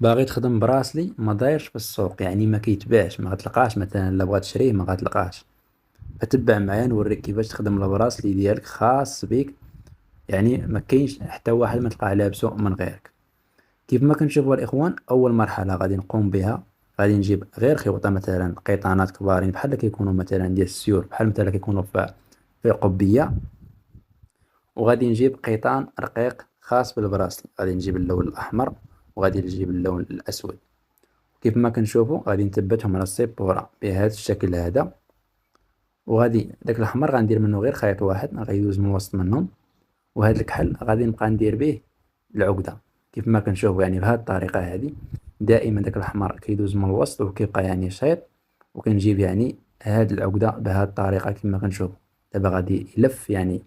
باغي تخدم براسلي ما دايرش في السوق، يعني ما كيتباعش، ما غتلقاش مثلا الا بغات تشريه ما غتلقاش. فتبع معايا نوريك كيفاش تخدم البراسلي ديالك خاص بيك. يعني ما كاينش حتى واحد ما تلقاه لابسو من غيرك. كيف ما كنشوفوا الاخوان، اول مرحله غادي نقوم بها، غادي نجيب غير خيوطه مثلا قيطانات كبارين بحال اللي كيكونوا مثلا ديال السيور، بحال مثلا كيكونوا في قبيه. وغادي نجيب قيطان رقيق خاص بالبراسلي، غادي نجيب اللون الاحمر وغادي نجيب اللون الاسود. كيف ما كنشوفوا غادي نثبتهم على السيبورة بهذا الشكل هذا. وغادي داك الاحمر غندير منه غير خيط واحد غيدوز من الوسط منهم. وهذا الكحل غادي نبقى ندير به العقده. كيف ما كنشوفوا يعني بهذه الطريقه هذه. دائما داك الاحمر كيدوز من الوسط وكيبقى يعني شيط. وكنجيب يعني هاد العقده بهذه الطريقه كما كنشوفوا. دابا غادي يلف يعني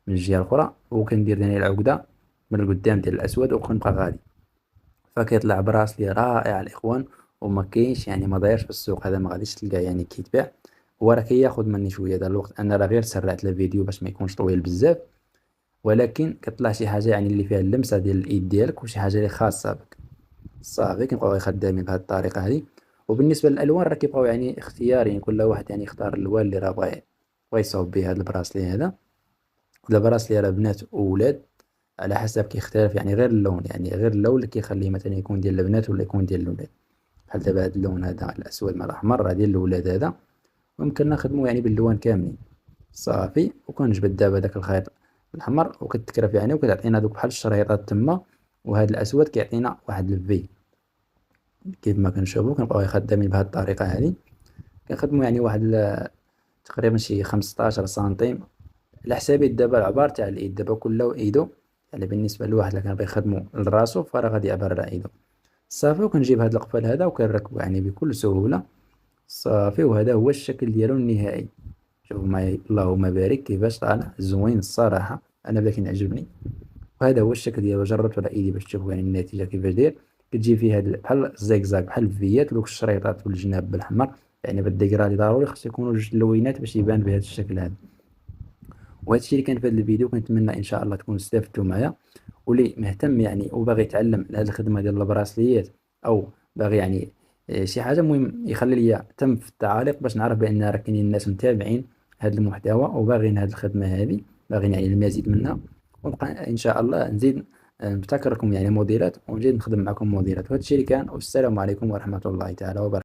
من الجهه الاخرى، وكندير يعني العقده من القدام ديال الاسود وكنبقى غادي. فكيطلع براسلي رائع الاخوان. وما كاينش يعني ما دايرش في السوق، هذا ما غاديش تلقاه يعني كيتباع. هو راه كياخذ مني شويه ديال الوقت، انا راه غير سرعت الفيديو باش ما يكونش طويل بزاف. ولكن كطلع شي حاجه يعني اللي فيها اللمسه ديال الايد ديالك وشي حاجه اللي خاصه بك. صافي كنبقاو خدامين بهذه الطريقه هذه. وبالنسبه للالوان راه كيبقاو يعني اختياري، يعني كل واحد يعني يختار الالوان اللي راه بغا يصاوب به هذا البراسلي هذا. البراسلي راه بنات وولاد، على حسب كيختلف يعني غير اللون، يعني غير اللون اللي كيخليه مثلا يكون ديال البنات ولا يكون ديال الولاد. بحال دابا هاد اللون هذا الاسود مع الاحمر راه ديال الولاد هذا. ويمكن نخدمو يعني باللوان كاملين. صافي وكنجبد دابا داك الخيط الاحمر وكتكرف يعني وكتعطينا دوك بحال الشريطات تما. وهذا الاسود كيعطينا واحد الفي. كيف ما كنشوفو كنبقاو خدامين بهذه الطريقه هذه. كنخدمو يعني واحد تقريبا شي 15 سنتيم على حسابي. دابا العبار تاع الايد دابا كل ايدو، يعني بالنسبه لواحد اللي كان بغى يخدمو لراسو فراه غادي يعبر على ايدو. صافي وكنجيب هاد القفل هذا وكنركبو يعني بكل سهوله. صافي وهذا هو الشكل ديالو النهائي. شوفوا معايا اللهم بارك كيفاش طالع زوين الصراحه، انا بدا كيعجبني. وهذا هو الشكل ديالو، جربت على ايدي باش تشوفوا يعني النتيجه كيفاش داير. كتجي فيه هاد بحال الزيكزاك بحال الفيات دوك الشريطات والجناب بالحمر. يعني بالديكرالي ضروري خصو يكونوا جوج اللوينات باش يبان بهذا الشكل هذا. وهذا الشيء اللي كان في هذا الفيديو، كنتمنى ان شاء الله تكونوا استفدتوا معايا. واللي مهتم يعني وباغي يتعلم هذه الخدمه ديال البراسليات، او باغي يعني شي حاجه مهم يخلي لي تم في التعاليق باش نعرف بان راه كاينين الناس متابعين هذا المحتوى وباغيين هذه الخدمه هذه، باغيين يعني المزيد منها. ونبقى ان شاء الله نزيد نبتكر لكم يعني موديلات ونزيد نخدم معكم موديلات. وهذا الشيء اللي كان، والسلام عليكم ورحمه الله تعالى وبركاته.